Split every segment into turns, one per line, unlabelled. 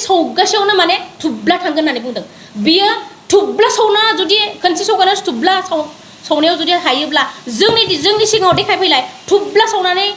सौगासेयावनो माने थुब्ला थांगोन होननानै बुंदों बियो थुब्ला सौना जुदि खनसे सौगानो थुब्ला सौनायाव जुदि हायोब्ला जोंनि सिगाङाव देखायफैलाय थुब्ला सौनानै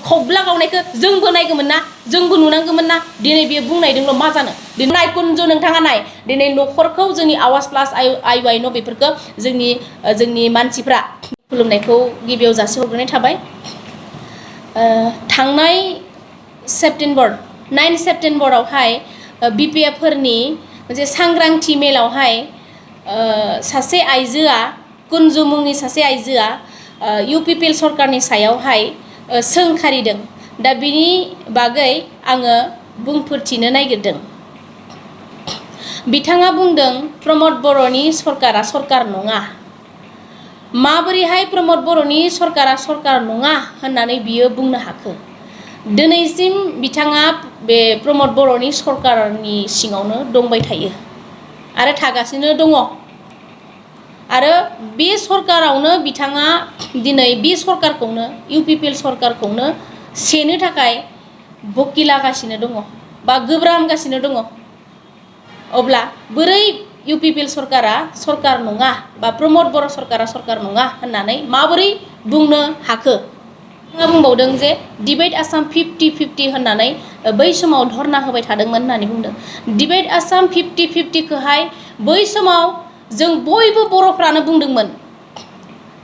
खौब्ला गावनायखौ जोंबो नायगौमोन ना जोंबो नुनांगौमोन ना दिनै बियो बुंनायदोंल' मा जानो दिनै नाय कुनजु नोंथाङा नाय दिनै न'खरखौ जोंनि आवाज प्लास आइ वाइ न' बेफोरखौ जोंनि मानसिफ्रा खुलुमनायखौ गिबियाव जासिहरग्रोनाय थाबाय थांनाय सेप्टेम्बर 9 सेप्टेम्बरावहाय BPF फोरनि मोनसे सांग्रांथि मेलावहाय सासे आइजोआ कुनजु मुंनि सासे आइजोआ UPPL सरकारनि सायावहाय सोंखारिदों दा बिनि बागै आङो बुंफोरथिनो नागिरदों बिथाङा बुंदों प्रमद बर'नि सरकारा सरकार नङा माबोरैहाय प्रमद बर'नि सरकारा सरकार नङा होननानै बियो बुंनो हाखो दिनैसिम बिथाङा बे प्रमद बर'नि सरकारनि सिङावनो दंबाय थायो आरो थागासिनो दङ आरो बे सरकारावनो बिथाङा दिनै बे सरकारखौनो UPPL सरकारखौनो सेनो थाखाय बकिलागासिनो दङ बा गोब्रामगासिनो दङ अब्ला बोरै UPPL सरकारा सरकार नङा बा प्रमद बर' सरकारा सरकार नङा होननानै माबोरै बुंनो हाखो बिथाङा बुंबावदों जे डिबेट आसाम 50-50 होननानै बै समाव धरना होबाय थादोंमोन होननानै बुंदों डिबेट आसाम 50-50 खोहाय बै समाव जों बयबो बर'फ्रानो बुंदोंमोन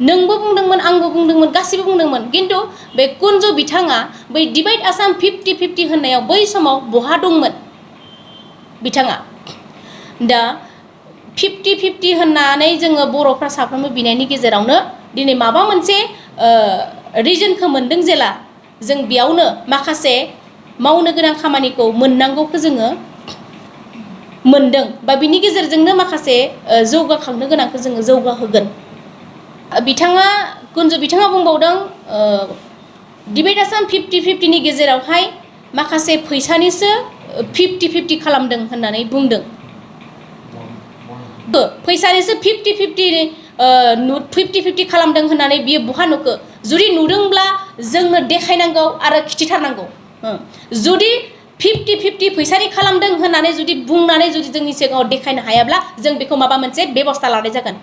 नोंबो बुंदोंमोन आंबो बुंदोंमोन गासिबो बुंदोंमोन किन्तु बे कुनजु बिथाङा बै डिबेट आसाम 50-50 होननायाव बै समाव बहा दंमोन बिथाङा दा 50-50 होननानै जोङो बर'फ्रा साफ्रोमबो बिनायनि गेजेरावनो दिनै माबा मोनसे रिजनखौ मोनदों जेला जों बेयावनो माखासे मावनो गोनां खामानिखौ मोननांगौखौ जोङो मोनदों बा बिनि गेजेरजोंनो माखासे जौगाखांनो गोनांखौ जोङो जौगाहोगोन बिथाङा कुनजु बिथाङा बुंबावदों डिबेट आसाम 50-50 नि गेजेरावहाय माखासे फैसानिसो 50-50 खालामदों होननानै बुंदों फैसानिसो 50-50 खालामदों होननानै बियो बहा नुखो जुदि नुदोंब्ला जोंनो देखायनांगौ आरो खिथिथारनांगौ जुदि 50-50 फैसानि खालामदों होननानै जुदि बुंनानै जुदि जोंनि सिगाङाव देखायनो हायाब्ला जों बेखौ माबा मोनसे बेबस्था लानाय जागोन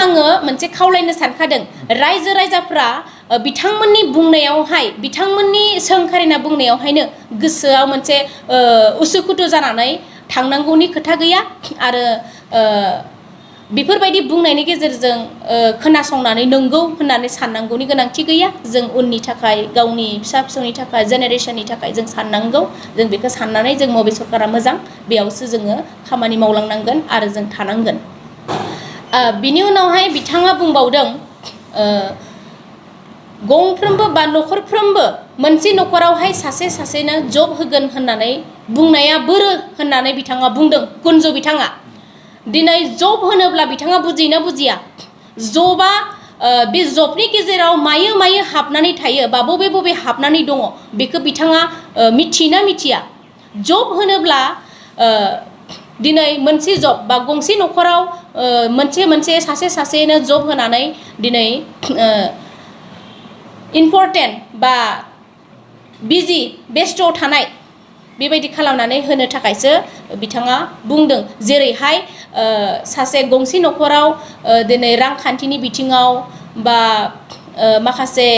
आङो मोनसे खावलायनो सानखादों रायजो राजाफ्रा बिथांमोननि बुंनायावहाय बिथांमोननि सोंखारिना बुंनायावहायनो गोसोआव मोनसे उसुखुथु जानानै थांनांगौनि खोथा गैया आरो बेफोरबायदि बुंनायनि गेजेरजों खोनासंनानै नंगौ होननानै साननांगौनि गोनांथि गैया जों उननि थाखाय गावनि फिसा फिसौनि थाखाय जेनेरेशननि थाखाय जों साननांगौ जों बेखौ साननानै जों बबे सरकारा मोजां बेयावसो जोङो खामानि मावलांनांगोन आरो जों थानांगोन बिनि उनावहाय बिथाङा बुंबावदों गंफ्रोमबो बा न'खरफ्रोमबो मोनसे न'खरावहाय सासेनो जब होगोन होननानै बुंनाया बोरो होननानै बिथाङा बुंदों कुनजु बिथाङा दिनै जब होनोब्ला बिथाङा बुजियोना बुजिया जबा बे जबनि गेजेराव मायो हाबनानै थायो बा बबे हाबनानै दङ बेखौ बिथाङा मिथियोना मिथिया जब होनोब्ला दिनै मोनसे जब बा गंसे न'खराव मोनसे सासेनो जब होनानै दिनै इम्परटेन्ट बा बिजि बेस्थ' थानाय बेबायदि खालामनानै होनो थाखायसो बिथाङा बुंदों जेरैहाय सासे गंसे न'खराव दिनै रांखान्थिनि बिथिङाव बा माखासे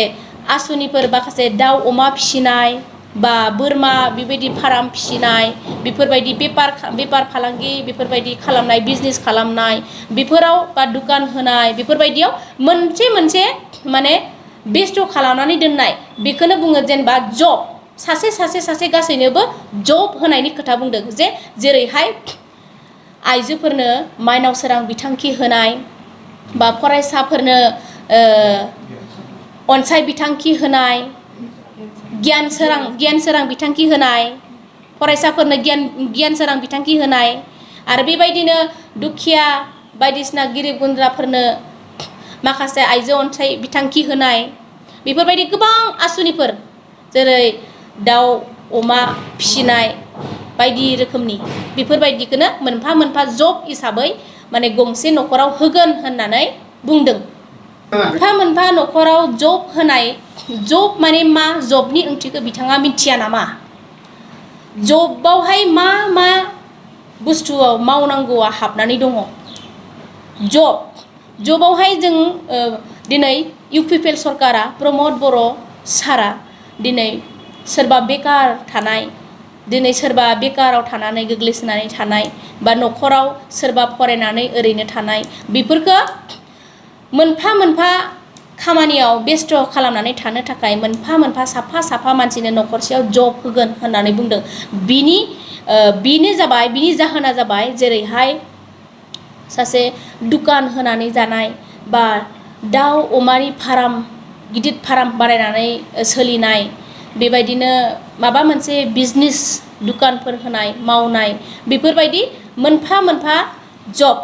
आसुनिफोर माखासे दाउ अमा फिसिनाय बा बोरमा बेबायदि फार्म फिसिनाय बेफोरबायदि बेपार फालांगि बेफोरबायदि खालामनाय बिजनेस खालामनाय बेफोराव बा दुकान होनाय बेफोरबायदियाव मोनसे माने बेस्थ' खालामनानै दोननाय बेखौनो बुङो जेनेबा जब सासे गासैनोबो जब होनायनि खोथा बुंदों जेरैहाय आइजोफोरनो माइनाव सोरां बिथांखि होनाय बा फरायसाफोरनो अनसाय बिथांखि होनाय गियान सोरां बिथांखि होनाय फरायसाफोरनो गियान सोरां बिथांखि होनाय आरो बेबायदिनो दुखिया बायदिसिना गरिब गुन्द्राफोरनो माखासे आइजो अनसाय बिथांखि होनाय बेफोरबायदि गोबां आसुनिफोर जेरै दाउ अमा फिसिनाय बायदि रोखोमनि बेफोरबायदिखौनो मोनफा जब हिसाबै माने गंसे न'खराव होगोन होननानै बुंदों मोनफा न'खराव जब होनाय जब माने मा जबनि ओंथिखौ बिथाङा मिथिया नामा जबावहाय मा बुस्थुआव मावनांगौआ हाबनानै दङ जबावहाय जों दिनै UPPL सरकारा प्रमद बर' सारा दिनै सोरबा बेकार थानाय दिनै सोरबा बेकाराव थानानै गोग्लैसोनानै थानाय बा न'खराव सोरबा फरायनानै ओरैनो थानाय बेफोरखौ मोनफा मोनफा खामानियाव बेस्थ खालामनानै थानो थाखाय मोनफा साफा मानसिनो न'खरसेयाव जब होगोन होननानै बुंदों बिनि जाहोना जाबाय जेरैहाय सासे दुकान होनानै जानाय बा दाउ अमानि फार्म गिदिर फार्म बानायनानै सोलिनाय बेबायदिनो माबा मोनसे बिजनेस दुकानफोर होनाय मावनाय बेफोरबायदि मोनफा जब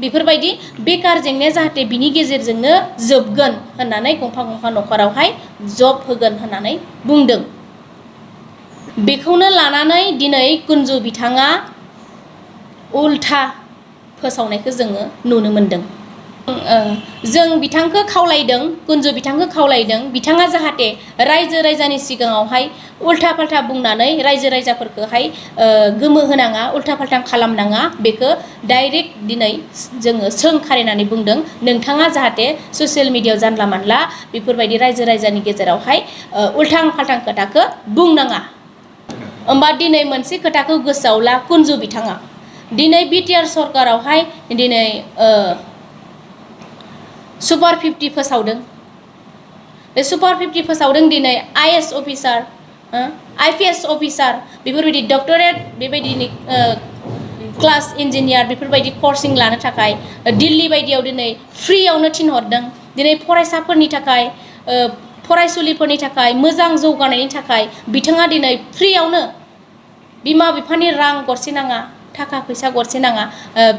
बेफोरबायदि बेकार जेंनाया जाहाथे बिनि गेजेरजोंनो जोबगोन होननानै गंफा न'खरावहाय जब होगोन होननानै बुंदों बेखौनो लानानै दिनै कुन्जु बिथाङा उल्था फोसावनायखौ जोङो नुनो मोनदों जों बिथांखौ खावलायदों कुन्जु बिथांखौ खावलायदों बिथाङा जाहाथे रायजो राजानि सिगाङावहाय उल्था फाल्था बुंनानै रायजो राजाफोरखौहाय गोमो होनाङा उल्था फाल्था खालामनाङा बेखौ डाइरेक्ट दिनै जोङो सोंखारिनानै बुंदों नोंथाङा जाहाथे ससियेल मिडियायाव जानला मानला बेफोरबायदि रायजो राजानि गेजेरावहाय उल्थां फाल्थां खोथाखौ बुंनाङा होमबा दिनै मोनसे खोथाखौ गोसोआव ला कुन्जु बिथाङा दिनै BTR सरकारावहाय दिनै सुपार 50 फोसावदों बे सुपार 50 फोसावदों दिनै IS अफिसार IPS अफिसार बेफोरबायदि डक्टरेट बेबायदिनि क्लास इन्जिनियार बेफोरबायदि कर्सिं लानो थाखाय दिल्ली बायदियाव दिनै फ्रियावनो थिनहरदों दिनै फरायसाफोरनि थाखाय फरायसुलिफोरनि थाखाय मोजां जौगानायनि थाखाय बिथाङा दिनै फ्रियावनो बिमा बिफानि रां गरसे नाङा थाखा फैसा गरसे नाङा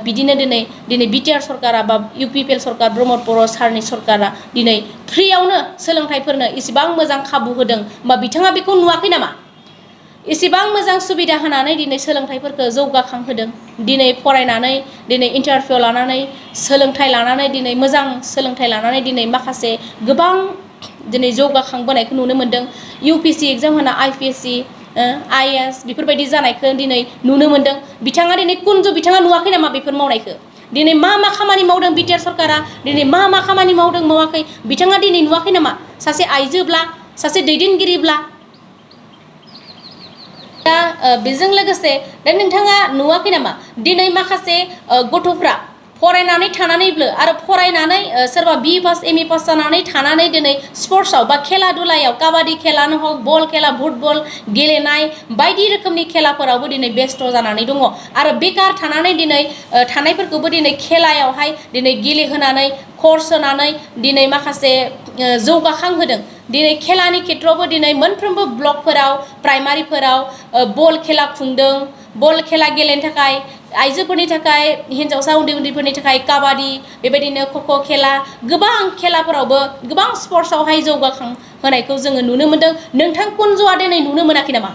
बिदिनो दिनै BTR सरकारा बा UPPL सरकार प्रमद बर' सारनि सरकारा दिनै फ्रियावनो सोलोंथाइफोरनो इसेबां मोजां खाबु होदों बा बिथाङा बेखौ नुवाखै नामा इसेबां मोजां सुबिदा होनानै दिनै सोलोंथाइफोरखौ जौगाखांहोदों दिनै फरायनानै दिनै इन्टारभिउ लानानै सोलोंथाइ लानानै दिनै मोजां सोलोंथाइ लानानै दिनै माखासे गोबां दिनै जौगाखांबोनायखौ नुनो मोनदों UPSC एग्जाम होना IPSC IAS बेफोरबायदि जानायखौ दिनै नुनो मोनदों बिथाङा दिनै कुन्जु बिथाङा नुवाखै नामा बेफोर मावनायखौ दिनै मा खामानि मावदों BTR सरकारा दिनै मा खामानि मावदों मावाखै बिथाङा दिनै नुवाखै नामा सासे आइजोब्ला सासे दैदेनगिरिब्ला दा बेजों लोगोसे दा नोंथाङा नुवाखै नामा दिनै माखासे गथ'फ्रा फरायनानै थानानैबो आरो फरायनानै सोरबा BE पास ME पास जानानै थानानै दिनै स्पर्ट्सआव बा खेला दुलायाव काबादि खेलानो हक बल खेला फुटबल गेलेनाय बायदि रोखोमनि खेलाफोरावबो दिनै बेस्थ जानानै दङ आरो बेकार थानानै दिनै थानायफोरखौबो दिनै खेलायावहाय दिनै गेलेहोनानै कर्स होनानै दिनै माखासे जौगाखांहोदों दिनै खेलानि खेत्रआवबो दिनै मोनफ्रोमबो ब्लकफोराव प्राइमारिफोराव बल खेला खुंदों बल खेला गेलेनो थाखाय आइजोफोरनि थाखाय हिन्जावसा उन्दैफोरनि थाखाय काबादि बेबायदिनो खख' खेला गोबां खेलाफोरावबो गोबां स्पर्ट्सआवहाय जौगाखांहोनायखौ जोङो नुनो मोनदों नोंथां कुन्जुआ दिनै नुनो मोनाखै नामा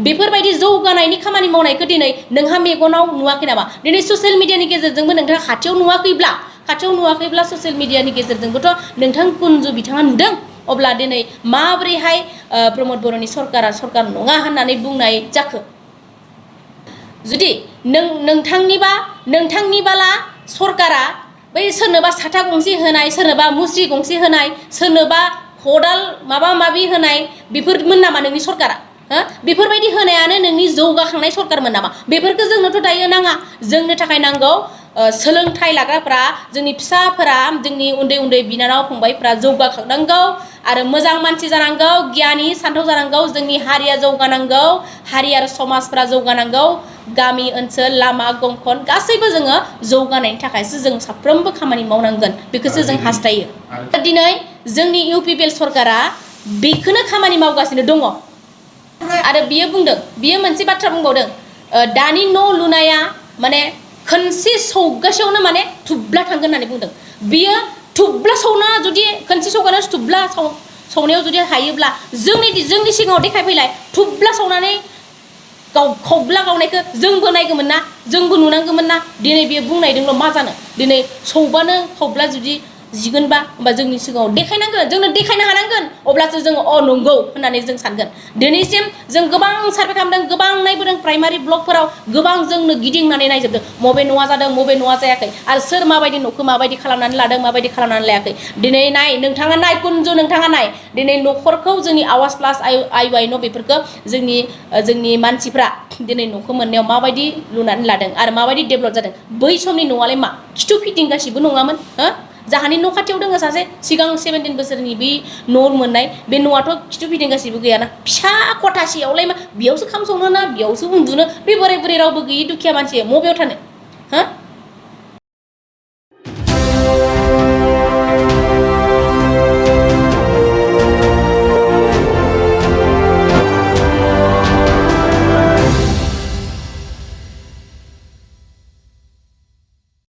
बेफोरबायदि जौगानायनि खामानि मावनायखौ दिनै नोंहा मेगनाव नुवाखै नामा दिनै ससियेल मिडियानि गेजेरजोंबो नोंथाङा खाथियाव नुवाखैब्ला ससियेल मिडियानि गेजेरजोंबोथ' नोंथां कुन्जु बिथाङा नुदों अब्ला दिनै माबोरैहाय प्रमद बर'नि सरकारा सरकार नङा होननानै बुंनाय जाखो जुदि नोंथांनिबाला सरकारा बै सोरनोबा साथा गंसे होनाय सोरनोबा मुस्रि गंसे होनाय सोरनोबा खदाल माबा माबि होनाय बेफोरमोन नामा नोंनि सरकारा बेफोरबायदि होनायानो नोंनि जौगाखांनाय सरकारमोन नामा बेफोरखौ जोंनोथ' दायो नाङा जोंनो थाखाय नांगौ सोलोंथाइ लाग्राफ्रा जोंनि फिसाफोरा जोंनि उन्दै बिनानाव फंबायफ्रा जौगाखांनांगौ आरो मोजां मानसि जानांगौ गियानि सान्थौ जानांगौ जोंनि हारिया जौगानांगौ हारि आरो समाजफ्रा जौगानांगौ गामि ओनसोल लामा गंखन गासैबो जोङो जौगानायनि थाखायसो जों साफ्रोमबो खामानि मावनांगोन बेखौसो जों हास्थायो दिनै जोंनि UPPL सरकारा बेखौनो खामानि मावगासिनो दङ आरो बियो मोनसे बाथ्रा बुंबावदों दानि न' लुनाया माने खनसे सौगासेयावनो माने थुब्ला थांगोन होननानै बुंदों बियो थुब्ला सौना जुदि खनसे सौगानो थुब्ला सौनायाव जुदि हायोब्ला जोंनि सिगाङाव देखायफैलाय थुब्ला सौनानै खौब्ला गावनायखौ जोंबो नायगौमोन ना जोंबो नुनांगौमोन ना दिनै बियो बुंनायदोंल' मा जानो दिनै सौबानो खौब्ला जुदि जिगोनबा होमबा जोंनि सिगाङाव देखायनांगोन जोंनो देखायनो हानांगोन अब्लासो जों नंगौ होननानै जों सानगोन दिनैसिम जों गोबां सार्भे खालामदों गोबां नायबोदों प्राइमारि ब्लकफोराव गोबां जोंनो गिदिंनानै नायजोबदों मबे न'आ जादों मबे न'आ जायाखै आरो सोर माबायदि न'खौ माबायदि खालामनानै लादों माबायदि खालामनानै लायाखै दिनै नाय नोंथाङा नाय कुनजु नोंथाङा नाय दिनै न'खरखौ जोंनि आवास प्लास आइ वाइ न' बेफोरखौ जोंनि मानसिफ्रा दिनै न'खौ मोननायाव माबायदि लुनानै लादों आरो माबायदि डेभेलप जादों बै समनि न'आलाय मा खिथु फिटिं गासिबो नङामोन हो जाहानि न' खाथियाव दङ सासे सिगां 17 बोसोरनि बै न' मोननाय बे न'आथ' खिथु फिटिं गासिबो गैयाना फिसा खथासेयावलाय मा बेयावसो खाम संनो ना बेयावसो उन्दुनो बे बोराय बुरै रावबो गैयि दुखिया मानसि मबेयाव थानो हो